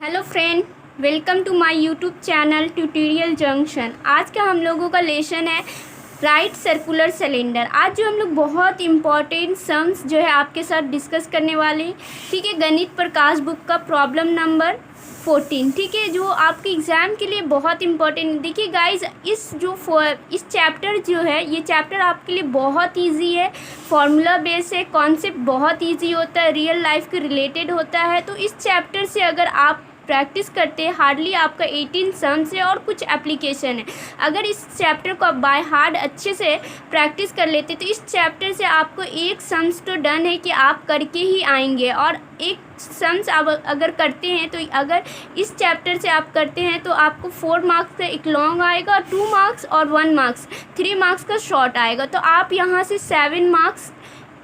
Hello friend, welcome to my YouTube channel tutorial junction. आज का हम लोगों का लेसन है राइट सर्कुलर सिलेंडर। आज जो हम लोग बहुत इंपॉर्टेंट सम्स जो है आपके साथ डिस्कस करने वाले हैं। ठीक है, गणित प्रकाश बुक का प्रॉब्लम नंबर 14। ठीक है, जो आपके एग्ज़ाम के लिए बहुत इंपॉर्टेंट। देखिए गाइज, इस चैप्टर जो है, ये चैप्टर आपके लिए बहुत इजी है। फॉर्मूला बेस है, कॉन्सेप्ट बहुत इजी होता है, रियल लाइफ के रिलेटेड होता है। तो इस चैप्टर से अगर आप प्रैक्टिस करते हैं, हार्डली आपका 18 सम्स है और कुछ एप्लीकेशन है। अगर इस चैप्टर को आप बाय हार्ड अच्छे से प्रैक्टिस कर लेते तो इस चैप्टर से आपको एक सम्स तो डन है कि आप करके ही आएंगे। और एक सम्स आप अगर करते हैं तो अगर इस चैप्टर से आप करते हैं तो आपको 4 मार्क्स का एक लॉन्ग आएगा, 2 मार्क्स और 1 मार्क्स 3 मार्क्स का शॉर्ट आएगा। तो आप यहाँ से 7 मार्क्स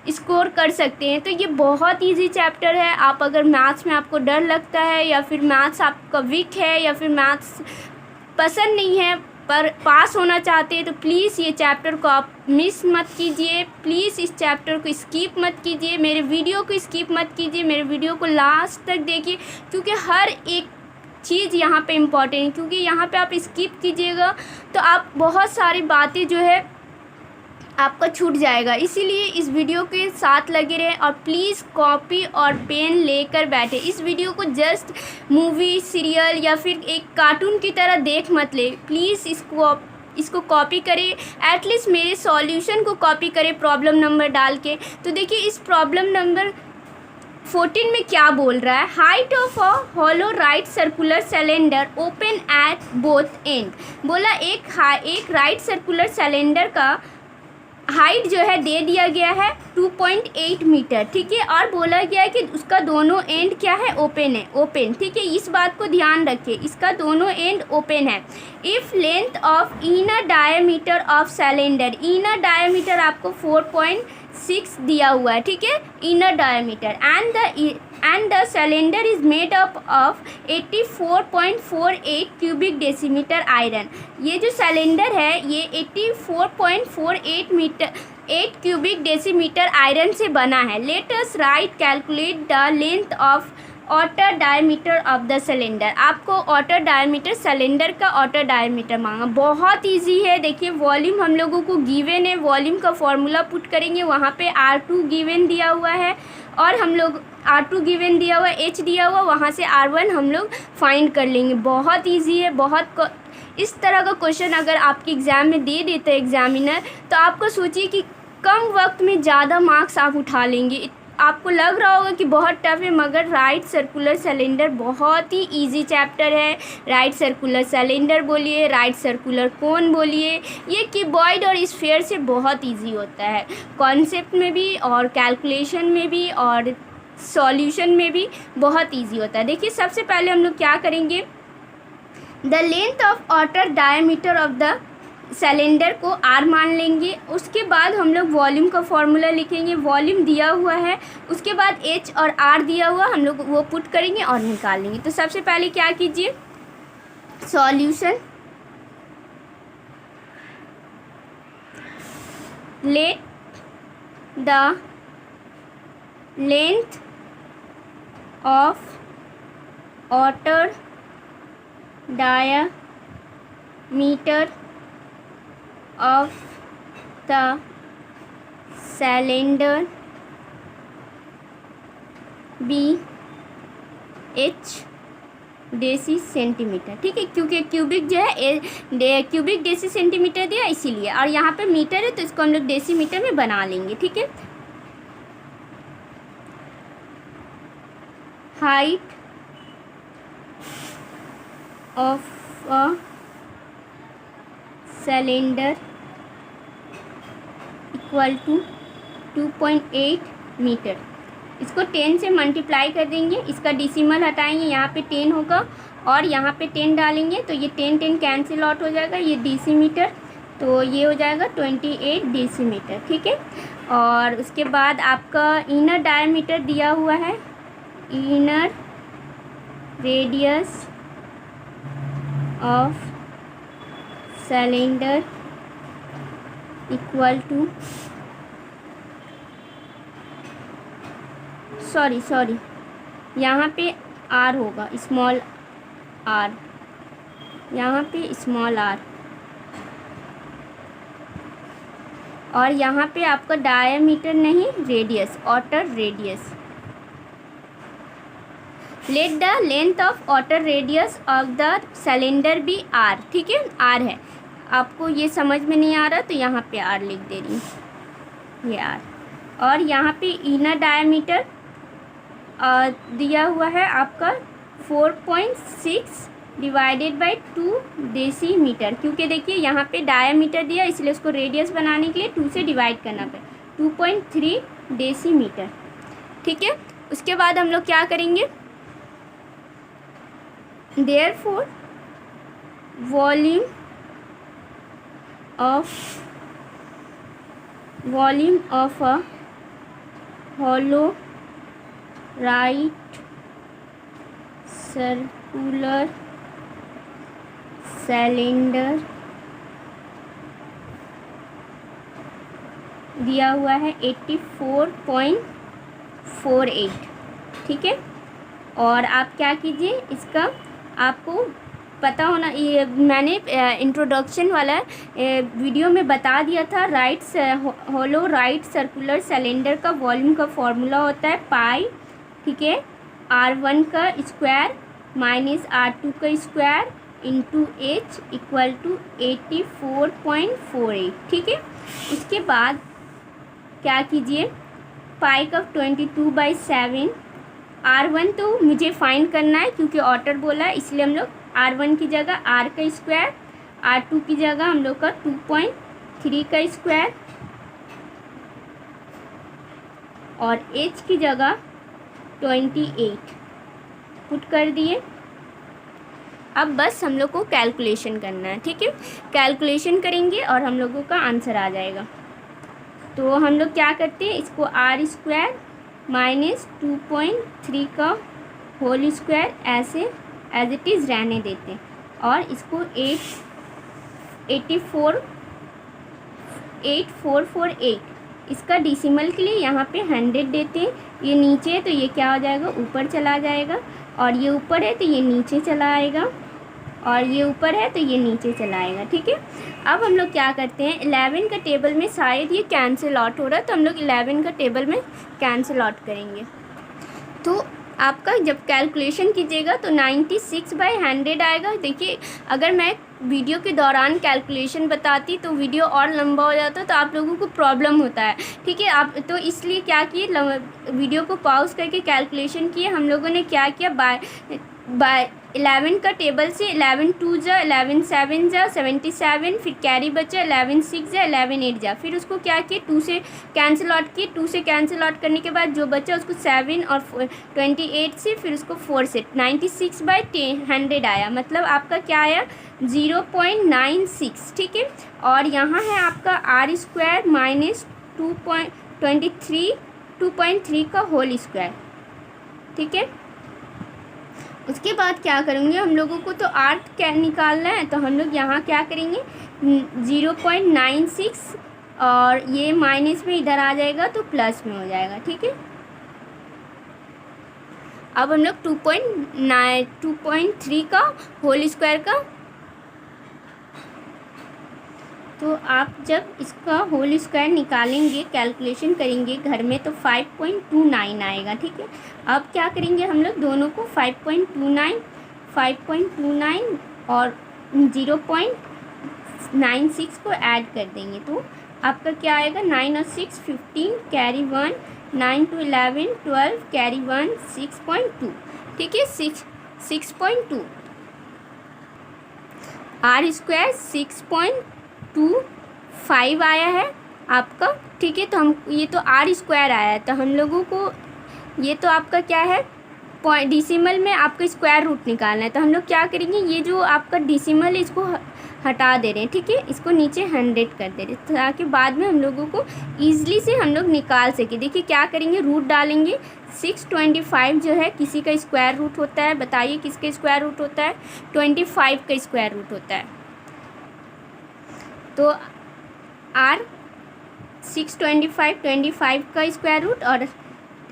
स्कोर कर सकते हैं। तो ये बहुत इजी चैप्टर है। आप अगर मैथ्स में आपको डर लगता है या फिर मैथ्स आपका वीक है या फिर मैथ्स पसंद नहीं है पर पास होना चाहते हैं तो प्लीज़ ये चैप्टर को आप मिस मत कीजिए। प्लीज़ इस चैप्टर को स्किप मत कीजिए, मेरे वीडियो को स्किप मत कीजिए, मेरे वीडियो को लास्ट तक देखिए, क्योंकि हर एक चीज़ यहाँ पे इम्पॉर्टेंट है। क्योंकि यहाँ पे आप स्किप कीजिएगा तो आप बहुत सारी बातें जो है आपका छूट जाएगा। इसीलिए इस वीडियो के साथ लगे रहें और प्लीज़ कॉपी और पेन लेकर बैठे। इस वीडियो को जस्ट मूवी, सीरियल या फिर एक कार्टून की तरह देख मत ले। प्लीज़ इसको कॉपी करें, एटलीस्ट मेरे सॉल्यूशन को कॉपी करें प्रॉब्लम नंबर डाल के। तो देखिए इस प्रॉब्लम नंबर 14 में क्या बोल रहा है। Height of a hollow right circular cylinder open at both and. बोला एक राइट सर्कुलर सिलेंडर का हाइट जो है दे दिया गया है 2.8 मीटर। ठीक है, और बोला गया है कि उसका दोनों एंड क्या है, ओपन है, ओपन। ठीक है, इस बात को ध्यान रखिए, इसका दोनों एंड ओपन है। If length of inner diameter of cylinder, inner diameter आपको 4.6 दिया हुआ है। ठीक है, inner diameter and the cylinder is made up of 84.48 cubic decimetre iron. ये जो सिलेंडर है ये 84.48 क्यूबिक डेसीमीटर आयरन से बना है। Let us write calculate the length of outer diameter of the cylinder. आपको ऑटर डायमीटर, सिलेंडर का outer diameter मांगा। बहुत इजी है। देखिए वॉल्यूम हम लोगों को गिवन है, वॉल्यूम का फॉर्मूला पुट करेंगे, वहाँ पे R2 गिवन दिया हुआ है और हम लोग R2 गिवन दिया हुआ, H दिया हुआ, वहाँ से R1 हम लोग फाइंड कर लेंगे। बहुत इजी है। बहुत इस तरह का क्वेश्चन अगर आपके एग्ज़ाम में दे देते हैं एग्जामिनर तो आपको सोचिए कि कम वक्त में ज़्यादा मार्क्स आप उठा लेंगे। आपको लग रहा होगा कि बहुत टफ है, मगर राइट सर्कुलर सिलेंडर बहुत ही इजी चैप्टर है। राइट सर्कुलर सिलेंडर बोलिए, राइट सर्कुलर कोन बोलिए, ये क्यूबॉइड और स्फीयर से बहुत इजी होता है। कॉन्सेप्ट में भी और कैलकुलेशन में भी और सॉल्यूशन में भी बहुत इजी होता है। देखिए सबसे पहले हम लोग क्या करेंगे, the length of outer diameter of the cylinder को R मान लेंगे। उसके बाद हम लोग वॉल्यूम का फॉर्मूला लिखेंगे, वॉल्यूम दिया हुआ है, उसके बाद H और R दिया हुआ, हम लोग वो पुट करेंगे और निकाल लेंगे। तो सबसे पहले क्या कीजिए, solution, let the length of outer diameter of the cylinder be H deci centimetre. ठीक है, क्योंकि क्यूबिक जो है क्यूबिक डेसी सेंटीमीटर दिया इसीलिए, और यहाँ पे मीटर है तो इसको हम लोग डेसीमीटर में बना लेंगे। ठीक है, height of a cylinder equal to 2.8 metre. इसको 10 से मल्टीप्लाई कर देंगे, इसका डिसिमल हटाएंगे, यहाँ पे 10 होगा और यहाँ पे 10 डालेंगे तो ये 10 कैंसिल आउट हो जाएगा, ये डेसीमीटर, तो ये हो जाएगा 28 डेसीमीटर। ठीक है, और उसके बाद आपका इनर डायमीटर दिया हुआ है, inner radius of cylinder equal to sorry यहाँ पे आर होगा, स्मॉल आर, यहाँ पे स्मॉल आर। और यहाँ पे आपका डायमीटर नहीं, radius, outer radius. Let the length of outer radius of the cylinder be R. ठीक है, आर है। आपको ये समझ में नहीं आ रहा तो यहाँ पे आर लिख दे रही हूँ, ये आर। और यहाँ पे इनर डायमीटर दिया हुआ है आपका 4.6 डिवाइडेड बाई 2 डेसीमीटर, क्योंकि देखिए यहाँ पे डायमीटर दिया इसलिए उसको रेडियस बनाने के लिए 2 से डिवाइड करना पड़े, 2.3 डेसीमीटर। ठीक है, उसके बाद हम लोग क्या करेंगे, therefore volume of a hollow right circular cylinder दिया हुआ है 84.48। ठीक है, और आप क्या कीजिए, इसका आपको पता होना, ये मैंने इंट्रोडक्शन वाला वीडियो में बता दिया था। होलो राइट सर्कुलर सिलेंडर का वॉल्यूम का फॉर्मूला होता है पाई। ठीक है, R1 का स्क्वायर माइनस R2 का square into H equal to 84.48। ठीक है, उसके बाद क्या कीजिए, पाई का 22/7। R1 तो मुझे फाइंड करना है क्योंकि ऑर्डर बोला है, इसलिए हम लोग R1 की जगह R का स्क्वायर, R2 की जगह हम लोग का 2.3 का स्क्वायर और H की जगह 28 पुट कर दिए। अब बस हम लोग को कैलकुलेशन करना है। ठीक है, कैलकुलेशन करेंगे और हम लोगों का आंसर आ जाएगा। तो हम लोग क्या करते हैं, इसको R स्क्वायर माइनस 2.3 का होल स्क्वायर ऐसे एज इट इज़ रहने देते हैं और इसको 8448 इसका डिसिमल के लिए यहाँ पे 100 देते हैं। ये नीचे है तो ये क्या हो जाएगा, ऊपर चला जाएगा, और ये ऊपर है तो ये नीचे चला आएगा, और ये ऊपर है तो ये नीचे चला आएगा। ठीक है, अब हम लोग क्या करते हैं, 11 का टेबल में शायद ये कैंसिल आउट हो रहा है तो हम लोग 11 का टेबल में कैंसिल आउट करेंगे। तो आपका जब कैलकुलेशन कीजिएगा तो 96/100 आएगा। देखिए, अगर मैं वीडियो के दौरान कैलकुलेशन बताती तो वीडियो और लंबा हो जाता तो आप लोगों को प्रॉब्लम होता है। ठीक है, आप तो इसलिए क्या किए, वीडियो को पॉज करके कैलकुलेशन किए। हम लोगों ने क्या किया, बाय 11 का टेबल से 11 2 जा 11 7 जा 77, फिर कैरी बचा 11 6 जा 11 8 जा, फिर उसको क्या किए 2 से कैंसिल आउट किए। 2 से कैंसिल आउट करने के बाद जो बचा उसको 7 और 28 से, फिर उसको 4 से 96/100 आया। मतलब आपका क्या आया, 0.96। ठीक है, और यहाँ है आपका R स्क्वायर माइनस 2.3 का होल स्क्वायर। ठीक है, उसके बाद क्या करेंगे, हम लोगों को तो R क्या निकालना है तो हम लोग यहाँ क्या करेंगे, 0.96 और ये माइनस में इधर आ जाएगा तो प्लस में हो जाएगा। ठीक है, अब हम लोग 2.3 का होल स्क्वायर का, तो आप जब इसका होल स्क्वायर निकालेंगे, कैलकुलेशन करेंगे घर में तो 5.29 आएगा। ठीक है, अब क्या करेंगे, हम लोग दोनों को 5.29 और 0.96 को ऐड कर देंगे तो आपका क्या आएगा, 9 और 6 15, कैरी 1, 9 to 11 12, कैरी 1 6.2। ठीक है, 6.2 R स्क्वायर 6.25 आया है आपका। ठीक है, तो हम ये तो R स्क्वायर आया है तो हम लोगों को ये तो आपका क्या है, डिसिमल में आपका स्क्वायर रूट निकालना है। तो हम लोग क्या करेंगे, ये जो आपका डिसिमल है इसको हटा दे रहे हैं। ठीक है, इसको नीचे 100 कर दे रहे हैं ताकि बाद में हम लोगों को ईजिली से हम लोग निकाल सके। देखिए क्या करेंगे, रूट डालेंगे। 625 जो है किसी का स्क्वायर रूट होता है, बताइए किसका स्क्वायर रूट होता है, 25 का स्क्वायर रूट होता है। तो R 625 25 का स्क्वायर रूट और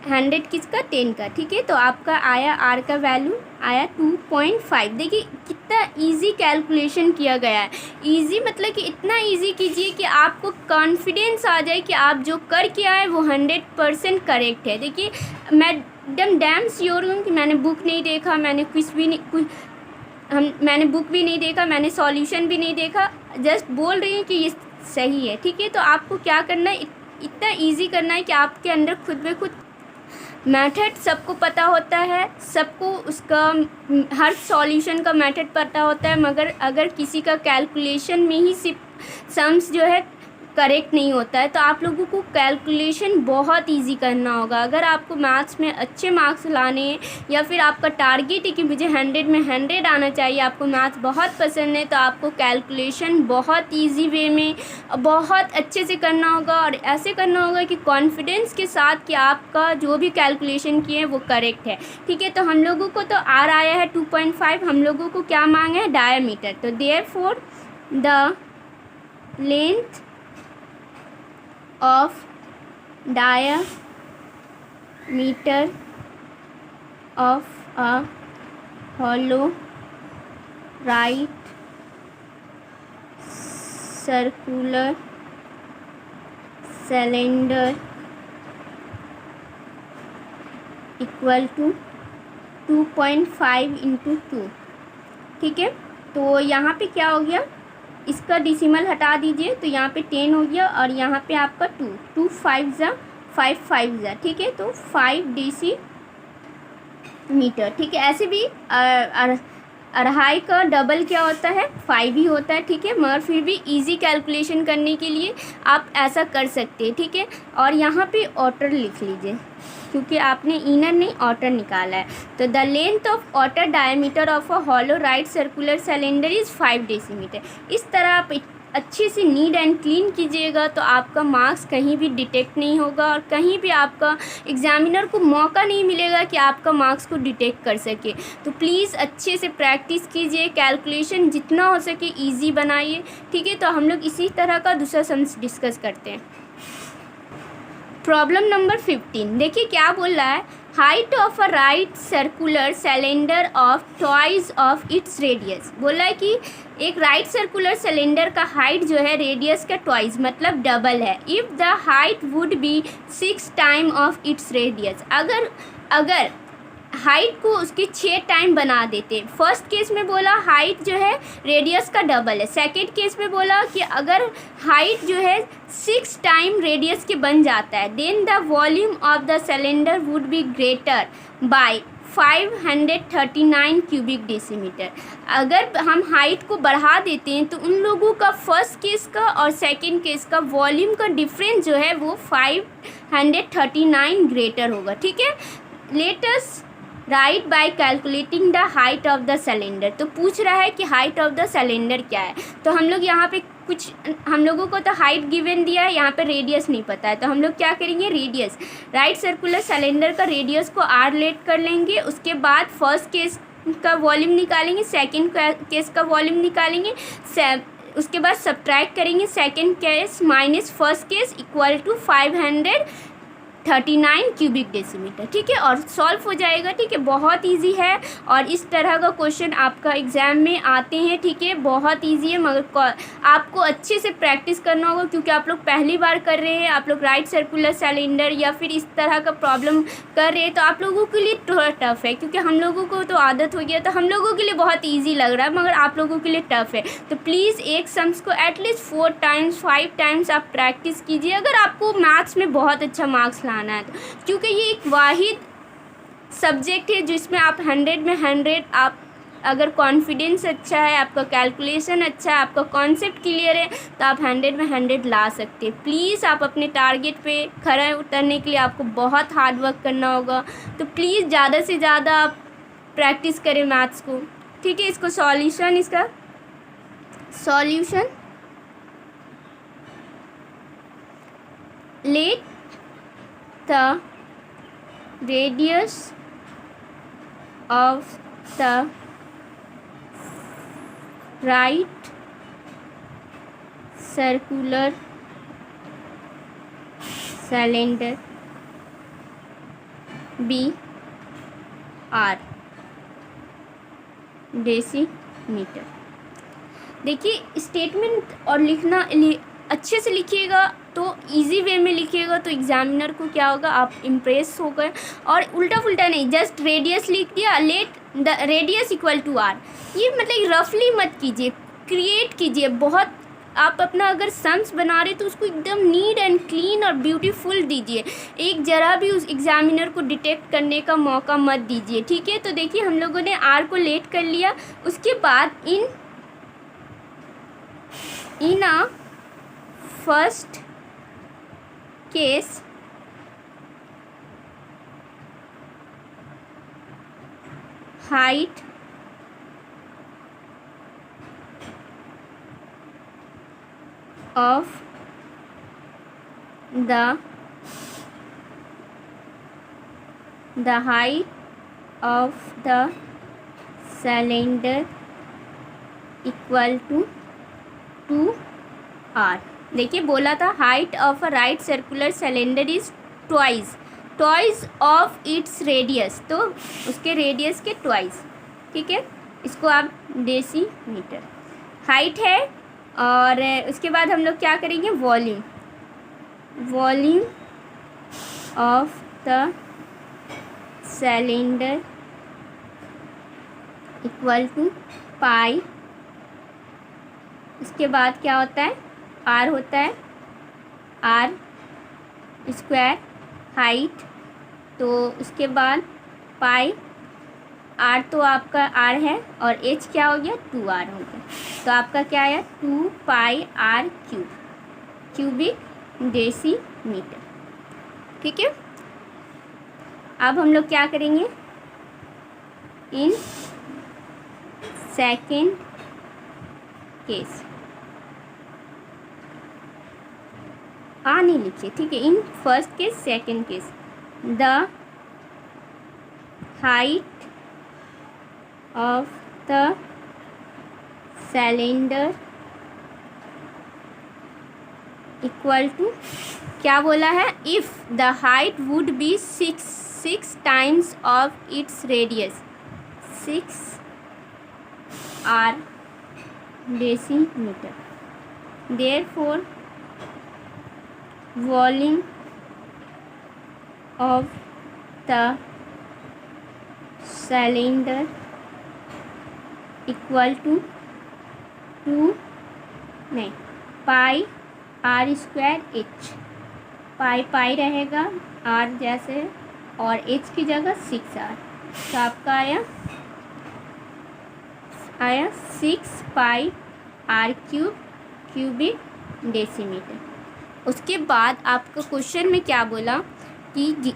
100 किसका 10 का, ठीक है। तो आपका आया आर का वैल्यू आया 2.5। देखिए कितना इजी कैलकुलेशन किया गया है। इजी मतलब कि इतना इजी कीजिए कि आपको कॉन्फिडेंस आ जाए कि आप जो कर के आए वो 100% करेक्ट है। देखिए मैं एकदम डैम श्योर हूँ कि मैंने बुक नहीं देखा, मैंने मैंने बुक भी नहीं देखा, मैंने सॉल्यूशन भी नहीं देखा, जस्ट बोल रही हूँ कि ये सही है, ठीक है। तो आपको क्या करना है, इतना इजी करना है कि आपके अंदर खुद ब खुद मेथड सबको पता होता है, सबको उसका हर सॉल्यूशन का मेथड पता होता है, मगर अगर किसी का कैलकुलेशन में ही सिर्फ सम्स जो है करेक्ट नहीं होता है, तो आप लोगों को कैलकुलेशन बहुत इजी करना होगा। अगर आपको मैथ्स में अच्छे मार्क्स लाने हैं या फिर आपका टारगेट है कि मुझे 100 में 100 आना चाहिए, आपको मैथ्स बहुत पसंद है, तो आपको कैलकुलेशन बहुत इजी वे में बहुत अच्छे से करना होगा और ऐसे करना होगा कि कॉन्फिडेंस के साथ कि आपका जो भी कैलकुलेशन किए वो करेक्ट है, ठीक है। तो हम लोगों को तो आर आया है 2.5, हम लोगों को क्या मांगा है, डायमीटर। तो therefore the length of diameter of a hollow right circular cylinder equal to 2.5 into 2, ठीक है। तो यहाँ पे क्या हो गया, इसका डिसिमल हटा दीजिए, तो यहाँ पे 10 हो गया और यहाँ पे आपका 2 5 ज़ा 5 5 ज़ा, ठीक है। तो 5 डेसीमीटर, ठीक है। ऐसे भी अढ़ाई का डबल क्या होता है, 5 ही होता है, ठीक है। मगर फिर भी इजी कैलकुलेशन करने के लिए आप ऐसा कर सकते हैं, ठीक है। और यहाँ पे ऑटर लिख लीजिए क्योंकि आपने इनर नहीं ऑटर निकाला है। तो the length of outer diameter of a hollow right circular cylinder is 5 decimetre. इस तरह आप अच्छे से नीट एंड क्लीन कीजिएगा तो आपका मार्क्स कहीं भी डिटेक्ट नहीं होगा और कहीं भी आपका एग्जामिनर को मौका नहीं मिलेगा कि आपका मार्क्स को डिटेक्ट कर सके। तो प्लीज़ अच्छे से प्रैक्टिस कीजिए, कैलकुलेशन जितना हो सके ईजी बनाइए, ठीक है। तो हम लोग इसी तरह का दूसरा सम्स डिस्कस करते हैं। प्रॉब्लम नंबर 15, देखिए क्या बोल रहा है, height of a right circular cylinder of twice of its radius. बोला है कि एक राइट सर्कुलर सिलेंडर का हाइट जो है रेडियस का ट्वाइस मतलब डबल है। If the height would be 6 time of its radius, अगर हाइट को उसके 6 टाइम बना देते। फर्स्ट केस में बोला हाइट जो है रेडियस का डबल है, सेकेंड केस में बोला कि अगर हाइट जो है 6 टाइम रेडियस के बन जाता है, then the volume of the cylinder would be greater by 539 cubic decimetre. अगर हम हाइट को बढ़ा देते हैं तो उन लोगों का फर्स्ट केस का और सेकंड केस का वॉल्यूम का डिफरेंस जो है वो 539 ग्रेटर होगा, ठीक है। Let us right bye calculating the height of the cylinder. तो पूछ रहा है कि हाइट ऑफ द सिलेंडर क्या है। तो हम लोग यहाँ पे कुछ, हम लोगों को तो हाइट गिवन दिया है, यहाँ पे रेडियस नहीं पता है, तो हम लोग क्या करेंगे, रेडियस राइट सर्कुलर सिलेंडर का रेडियस को आर लेट कर लेंगे। उसके बाद फर्स्ट केस का वॉल्यूम निकालेंगे, सेकेंड केस का वॉल्यूम निकालेंगे, उसके बाद सब्ट्रैक्ट करेंगे second case minus first case equal to 539 cubic decimetre, ठीक है। और सॉल्व हो जाएगा, ठीक है। बहुत इजी है और इस तरह का क्वेश्चन आपका एग्ज़ाम में आते हैं, ठीक है। बहुत इजी है मगर आपको अच्छे से प्रैक्टिस करना होगा क्योंकि आप लोग पहली बार कर रहे हैं, आप लोग राइट सर्कुलर सिलेंडर या फिर इस तरह का प्रॉब्लम कर रहे हैं, तो आप लोगों के लिए थोड़ा टफ है क्योंकि हम लोगों को तो आदत हो गया, तो हम लोगों के लिए बहुत ईजी लग रहा है मगर आप लोगों के लिए टफ है। तो प्लीज़ एक सम्स को एटलीस्ट 4 टाइम्स 5 टाइम्स आप प्रैक्टिस कीजिए अगर आपको मैथ्स में बहुत अच्छा मार्क्स आना है, क्योंकि ये एक वाहिद सब्जेक्ट है जिसमें आप 100 में 100, आप अगर कॉन्फिडेंस अच्छा है, आपका कैलकुलेशन अच्छा है, आपका कॉन्सेप्ट क्लियर है, तो आप 100 में 100 ला सकते हैं। प्लीज़ आप अपने टारगेट पे खरा उतरने के लिए आपको बहुत हार्ड वर्क करना होगा। तो प्लीज़ ज़्यादा से ज़्यादा आप प्रैक्टिस करें मैथ्स को, ठीक है। इसका solution let the radius of the right circular cylinder be R decimetre. देखिए स्टेटमेंट और लिखना अच्छे से लिखिएगा, तो इजी वे में लिखिएगा तो एग्जामिनर को क्या होगा, आप इम्प्रेस हो गए। और उल्टा फुल्टा नहीं, जस्ट रेडियस लिख दिया, let the radius equal to R, ये मतलब रफली मत कीजिए, क्रिएट कीजिए। बहुत आप अपना अगर सम्स बना रहे तो उसको एकदम नीट एंड क्लीन और ब्यूटीफुल दीजिए, एक जरा भी उस एग्जामिनर को डिटेक्ट करने का मौका मत दीजिए, ठीक है। तो देखिए हम लोगों ने आर को लेट कर लिया। उसके बाद in a first case height of the height of the cylinder equal to 2r। देखिए बोला था height of a right circular cylinder is twice of its radius, तो उसके रेडियस के ट्वाइस, ठीक है। इसको आप डेसीमीटर हाइट है। और उसके बाद हम लोग क्या करेंगे, volume of the cylinder equal to pi. उसके बाद क्या होता है, आर होता है, आर स्क्वायर हाइट, तो उसके बाद पाई, आर तो आपका आर है और एच क्या हो गया, 2r हो गया। तो आपका क्या आया, 2 पाई आर क्यूबिक डेसीमीटर, ठीक है। अब हम लोग क्या करेंगे, इन सेकेंड केस, नहीं लिखिए, ठीक है। In first case second case, the height of the cylinder equal to, क्या बोला है, if the height would be 6 times of its radius, 6r decimetre, therefore volume of the cylinder equal to pi R square H, pi रहेगा R जैसे और H की जगह 6r, तो आपका आया 6 पाई आर क्यूबिक डेसीमीटर। उसके बाद आपको क्वेश्चन में क्या बोला कि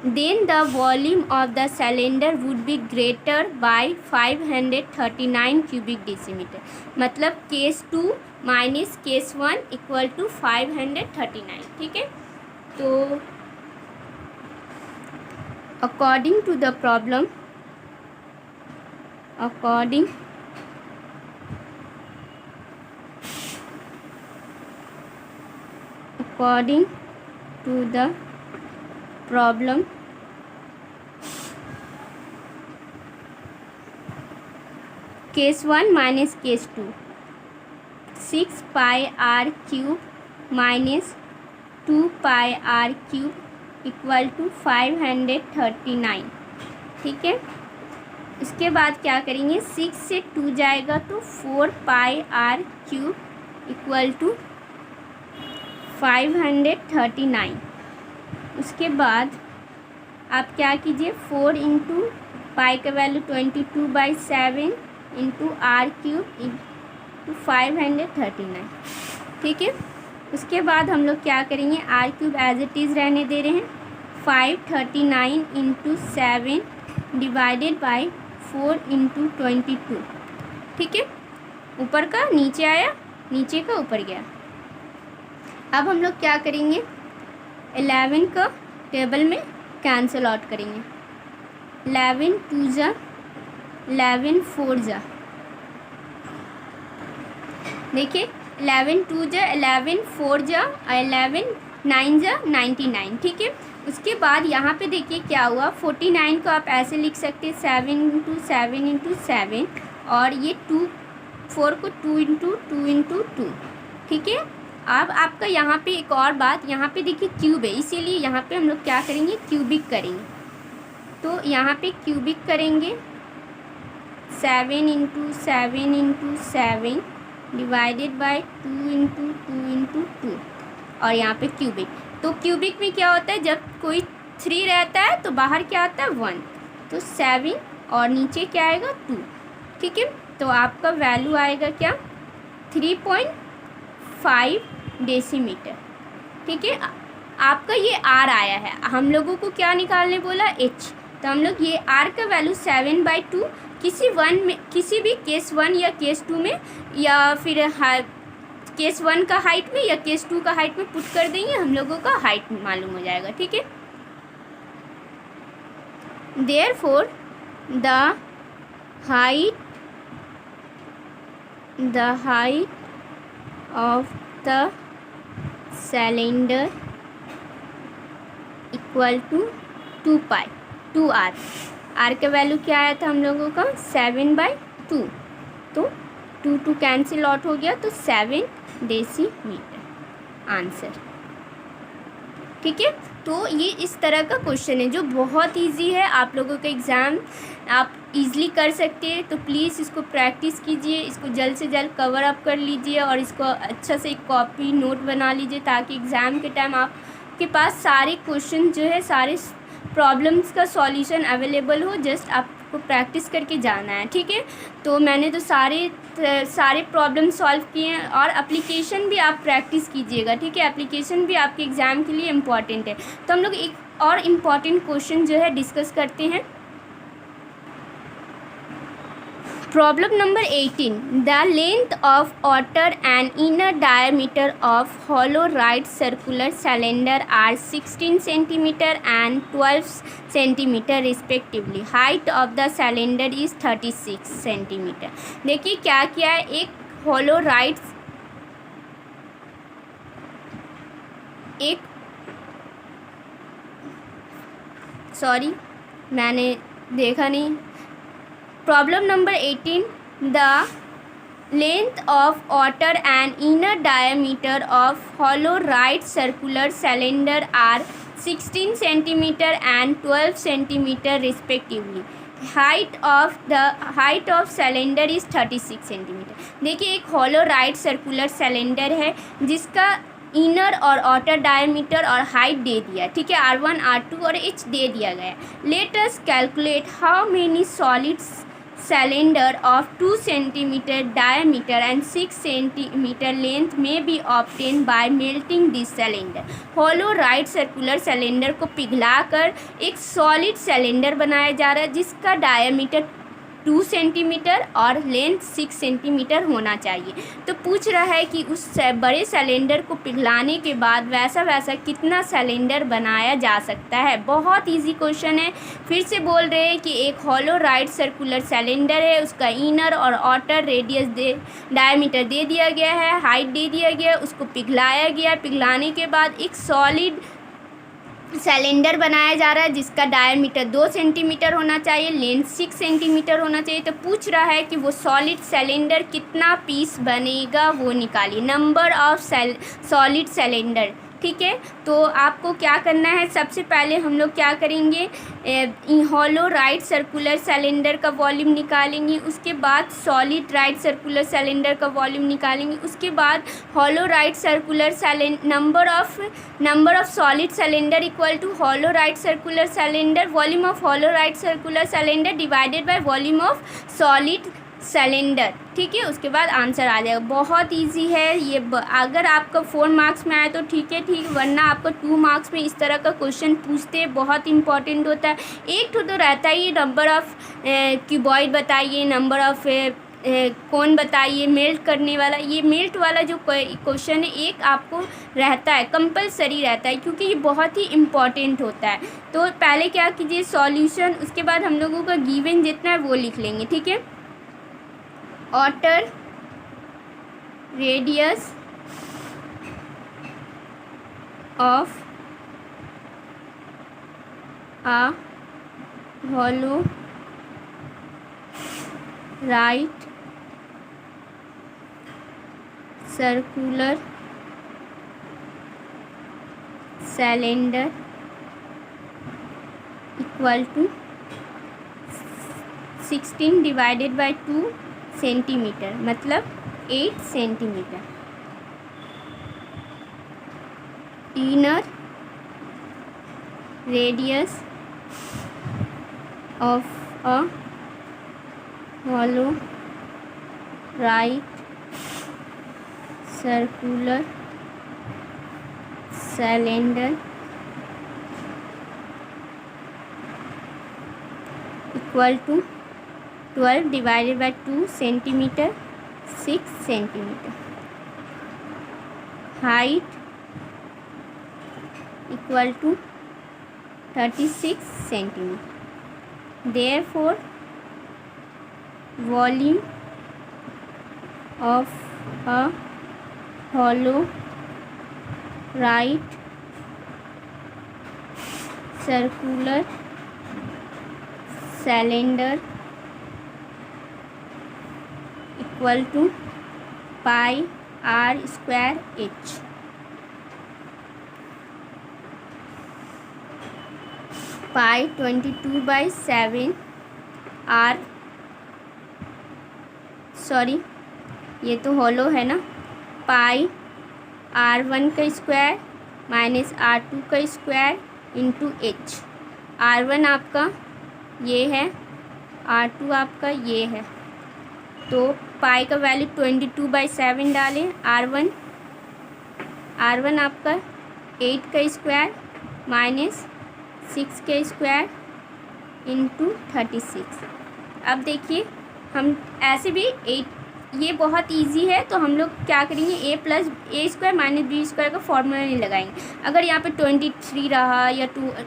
then the volume of the cylinder would be greater by 539 cubic decimeter, मतलब case 2 minus case 1 equal to 539, ठीक है। तो according to the problem, according to the problem case 1 minus case 2, 6 pi r cube minus 2 pi r cube equal to 539, ठीक है। इसके बाद क्या करेंगे, 6 से 2 जाएगा तो 4 पाई आर क्यूब इक्वल टू 539। उसके बाद आप क्या कीजिए, 4 इंटू पाई का value 22/7 into r cube into 539, ठीक है। उसके बाद हम लोग क्या करेंगे, r cube as it is रहने दे रहे हैं, 539 इंटू 7 डिवाइडेड बाई 4 इंटू 22, ठीक है। ऊपर का नीचे आया, नीचे का ऊपर गया। अब हम लोग क्या करेंगे, 11 का टेबल में कैंसिल आउट करेंगे, 11 2 जा 11 4 जा, देखिए 11 2 जा 11 4 जा 11 9 जा 99, ठीक है। उसके बाद यहाँ पे देखिए क्या हुआ, 49 को आप ऐसे लिख सकते हैं 7 × 7 × 7 और ये 4 को 2 × 2 × 2, ठीक है। अब आपका यहाँ पे एक और बात, यहाँ पे देखिए क्यूब है, इसीलिए यहाँ पे हम लोग क्या करेंगे, क्यूबिक करेंगे। तो यहाँ पे क्यूबिक करेंगे 7 × 7 × 7 डिवाइडेड बाय 2 × 2 × 2 और यहाँ पे क्यूबिक। तो क्यूबिक में क्या होता है, जब कोई 3 रहता है तो बाहर क्या आता है 1, तो 7 और नीचे क्या आएगा 2, ठीक है। तो आपका वैल्यू आएगा क्या, 3.5 डेसीमीटर, ठीक है। आपका ये आर आया है, हम लोगों को क्या निकालने बोला, एच। तो हम लोग ये आर का वैल्यू 7/2 किसी भी केस 1 या केस 2 में या फिर केस 1 का हाइट में या केस 2 का हाइट में पुट कर देंगे, हम लोगों का हाइट मालूम हो जाएगा, ठीक है। Therefore the height of the cylinder equal to 2r। R का वैल्यू क्या आया था हम लोगों का, 7/2, तो 2 कैंसिल आउट हो गया, तो 7 डेसीमीटर आंसर, ठीक है। तो ये इस तरह का क्वेश्चन है जो बहुत इजी है, आप लोगों का एग्ज़ाम आप इजीली कर सकते हैं। तो प्लीज़ इसको प्रैक्टिस कीजिए, इसको जल्द से जल्द कवर अप कर लीजिए और इसको अच्छा से एक कॉपी नोट बना लीजिए, ताकि एग्ज़ाम के टाइम आपके पास सारे क्वेश्चन जो है, सारे प्रॉब्लम्स का सॉल्यूशन अवेलेबल हो, जस्ट आपको प्रैक्टिस करके जाना है, ठीक है। तो मैंने तो सारे प्रॉब्लम सॉल्व किए हैं और एप्लीकेशन भी आप प्रैक्टिस कीजिएगा, ठीक है। एप्लीकेशन भी आपके एग्ज़ाम के लिए इम्पॉर्टेंट है। तो हम लोग एक और इम्पॉर्टेंट क्वेश्चन जो है डिस्कस करते हैं। Problem number 18. The length of outer and inner diameter of hollow right circular cylinder are 16 cm and 12 cm respectively. Height of the cylinder is 36 cm. देखिए क्या किया है, एक hollow right, मैंने देखा नहीं। Problem number 18. The length of outer and inner diameter of hollow right circular cylinder are 16 cm and 12 cm respectively. Height of cylinder is 36 cm. देखिए एक hollow right circular cylinder है जिसका इनर और outer diameter और height दे दिया, ठीक है, R1 R2 और H दे दिया गया। Let us calculate how many solids cylinder of 2 cm diameter and 6 cm length may be obtained by melting this cylinder. hollow right circular cylinder को पिघलाकर एक solid cylinder बनाया जा रहा है जिसका diameter 2 सेंटीमीटर और लेंथ 6 सेंटीमीटर होना चाहिए। तो पूछ रहा है कि उस बड़े सिलेंडर को पिघलाने के बाद वैसा कितना सिलेंडर बनाया जा सकता है। बहुत इजी क्वेश्चन है। फिर से बोल रहे हैं कि एक हॉलो राइट सर्कुलर सिलेंडर है, उसका इनर और आउटर रेडियस डायमीटर दे दिया गया है, हाइट दे दिया गया, उसको पिघलाया गया। पिघलाने के बाद एक सॉलिड सिलेंडर बनाया जा रहा है जिसका डायमीटर 2 सेंटीमीटर होना चाहिए, लेंथ 6 सेंटीमीटर होना चाहिए। तो पूछ रहा है कि वो सॉलिड सिलेंडर कितना पीस बनेगा वो निकालिए, नंबर ऑफ सॉलिड सिलेंडर, ठीक है। तो आपको क्या करना है, सबसे पहले हम लोग क्या करेंगे, हॉलो राइट सर्कुलर सिलेंडर का वॉल्यूम निकालेंगे, उसके बाद सॉलिड राइट सर्कुलर सिलेंडर का वॉल्यूम निकालेंगे, उसके बाद hollow right circular number of solid cylinder equal to hollow right circular cylinder, volume of hollow right circular cylinder divided by volume of solid cylinder, ठीक है। उसके बाद आंसर आ जाएगा। बहुत इजी है ये। अगर आपका 4 मार्क्स में आए तो ठीक है, वरना आपका 2 मार्क्स में इस तरह का क्वेश्चन पूछते हैं, बहुत इंपॉर्टेंट होता है। एक तो रहता ही नंबर ऑफ क्यूबॉइड बताइए, नंबर ऑफ कौन बताइए, मेल्ट करने वाला। ये मेल्ट वाला जो क्वेश्चन है एक आपको रहता है, कंपलसरी रहता है, क्योंकि ये बहुत ही इम्पॉर्टेंट होता है। तो पहले क्या कीजिए, सॉल्यूशन, उसके बाद हम लोगों का गिवन जितना है वो लिख लेंगे, ठीक है। outer radius of a hollow right circular cylinder equal to 16 divided by 2 centimetre, मतलब 8 centimetre. Inner radius of a hollow right circular cylinder equal to 12 divided by 2 centimetre, 6 centimetre. height equal to 36 centimetre. therefore volume of a hollow right circular cylinder equal to pi r square h। pi 22/7 r, sorry ये तो hollow है ना, पाई r1 का square minus r2 का square into H. r1 आपका ये है, r2 आपका ये है, तो पाई का वैल्यू 22/7 डालें। r1 आपका 8 का स्क्वायर माइनस 6 का स्क्वायर इंटू 36। अब देखिए हम ऐसे भी 8, ये बहुत इजी है, तो हम लोग क्या करेंगे, a plus a square minus b square का फॉर्मूला नहीं लगाएंगे। अगर यहाँ पे 23 रहा या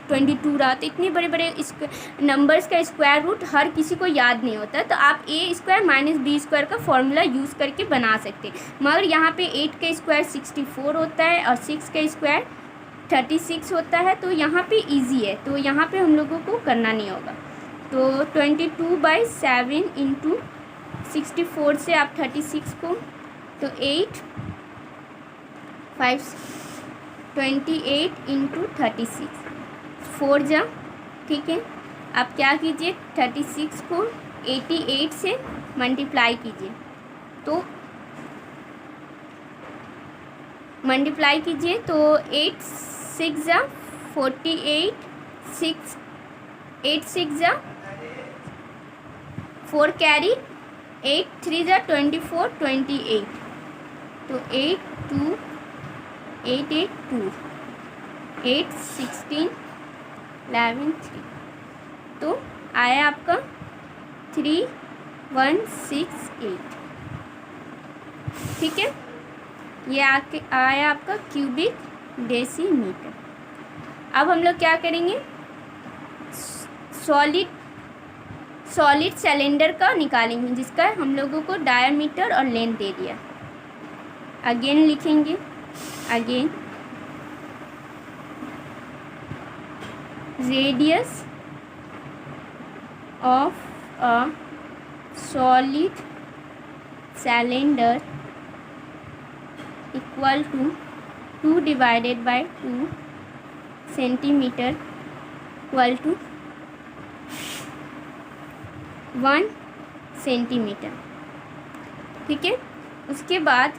22 रहा तो इतने बड़े बड़े नंबर्स का स्क्वायर रूट हर किसी को याद नहीं होता, तो आप a square minus b square का फॉर्मूला यूज़ करके बना सकते हैं। मगर यहाँ पे 8 का स्क्वायर 64 होता है और 6 का स्क्वायर 36 होता है, तो यहाँ पे ईजी है, तो यहाँ पे हम लोगों को करना नहीं होगा। तो 22/7 इंटू 64 से आप 36 को, तो 8 5 28 इंटू 36 4 जा, ठीक है। आप क्या कीजिए, 36 को 88 से मल्टीप्लाई कीजिए, तो 8 6 जा 48, 6 8 6 जा 4 कैरी, 8 3 जा 24 28, तो 8 2 8 8 2 8 16 11 3, तो आया आपका 3168, ठीक है। ये आया आपका क्यूबिक डेसीमीटर। अब हम लोग क्या करेंगे, सॉलिड सिलेंडर का निकालेंगे, जिसका हम लोगों को डायमीटर और लेंथ दे दिया। अगेन लिखेंगे, again radius of a solid cylinder equal to 2 divided by 2 centimetre equal to 1 centimetre, ठीक है। उसके बाद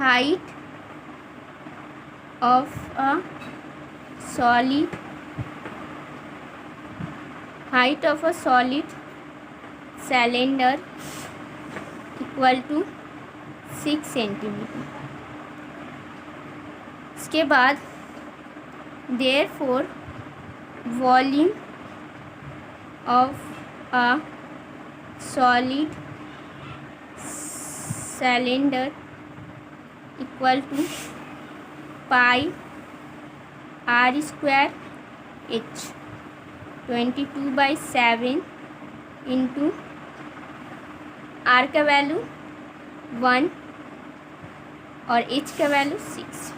height of a solid cylinder equal to 6 centimetre. इसके बाद therefore volume of a solid cylinder equal to pi r square h 22/7 into r का value 1 और h का value 6,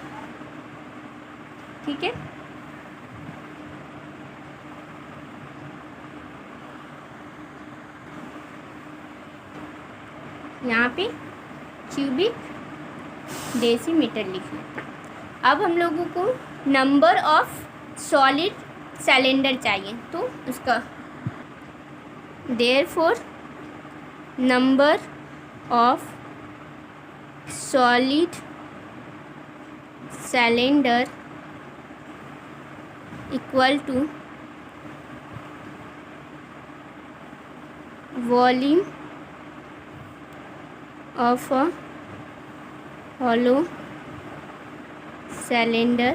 ठीक है। यहाँ पे क्यूबिक डेसीमीटर लिख लेते हैं। अब हम लोगों को नंबर ऑफ सॉलिड सिलेंडर चाहिए, तो उसका therefore number of solid cylinder equal to volume of a hollow cylinder,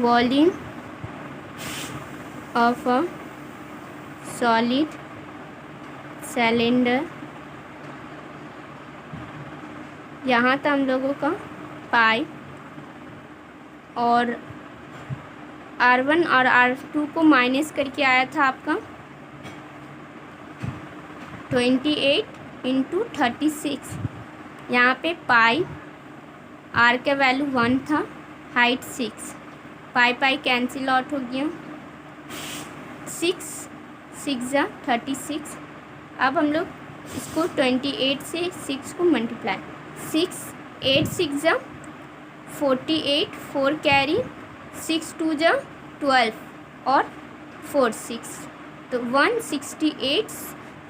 volume of a solid cylinder। यहाँ था हम लोगों का पाई, और R1 और R2 को माइनस करके आया था आपका 28 इंटू 36। यहाँ पे पाई आर का वैल्यू 1 था, हाइट 6, पाई पाई कैंसिल आउट हो गया, 6 6 36। अब हम लोग इसको 28 से 6 को मल्टीप्लाई, 6 8 6 48, 4 कैरी, 6 2 12 और 4 6, तो 168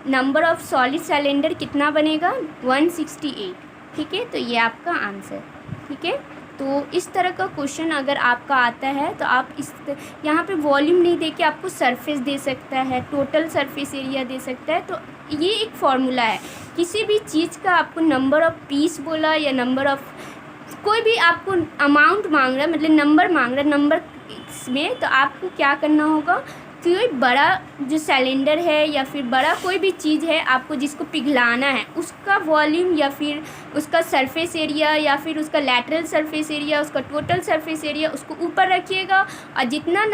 नंबर ऑफ सॉलिड सिलेंडर कितना बनेगा 168। ठीक है, तो ये आपका आंसर। ठीक है, तो इस तरह का क्वेश्चन अगर आपका आता है तो आप यहाँ पे वॉल्यूम नहीं दे के आपको सरफेस दे सकता है, टोटल सरफेस एरिया दे सकता है। तो ये एक फार्मूला है, किसी भी चीज़ का आपको नंबर ऑफ पीस बोला या नंबर ऑफ कोई भी आपको अमाउंट मांग रहा है, मतलब नंबर मांग रहा है नंबर में, तो आपको क्या करना होगा, कोई बड़ा जो सिलेंडर है या फिर बड़ा कोई भी चीज़ है आपको जिसको पिघलाना है, उसका वॉल्यूम या फिर उसका सरफेस एरिया या फिर उसका लैटरल सरफेस एरिया, उसका टोटल सरफेस एरिया, उसको ऊपर रखिएगा। और जितना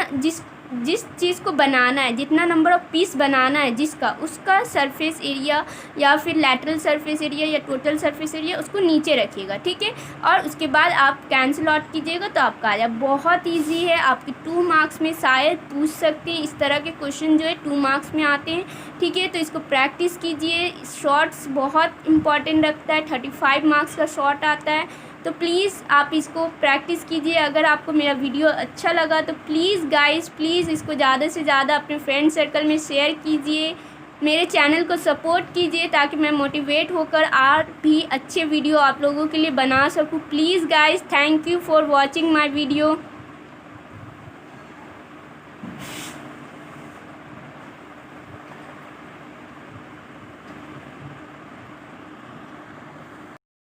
जिस चीज़ को बनाना है, जितना नंबर ऑफ पीस बनाना है जिसका, उसका सरफेस एरिया या फिर लैटरल सरफेस एरिया या टोटल सरफेस एरिया उसको नीचे रखिएगा। ठीक है, और उसके बाद आप कैंसिल आउट कीजिएगा तो आपका आ जाए। बहुत इजी है, आपके 2 मार्क्स में शायद पूछ सकते हैं, इस तरह के क्वेश्चन जो है 2 मार्क्स में आते हैं। ठीक है, तो इसको प्रैक्टिस कीजिए। शॉर्ट्स बहुत इंपॉर्टेंट रखता है, 35 मार्क्स का शॉर्ट आता है, तो प्लीज़ आप इसको प्रैक्टिस कीजिए। अगर आपको मेरा वीडियो अच्छा लगा तो प्लीज़ गाइस, प्लीज़ इसको ज़्यादा से ज़्यादा अपने फ्रेंड सर्कल में शेयर कीजिए, मेरे चैनल को सपोर्ट कीजिए ताकि मैं मोटिवेट होकर और भी अच्छे वीडियो आप लोगों के लिए बना सकूं। Please guys, thank you for watching my video.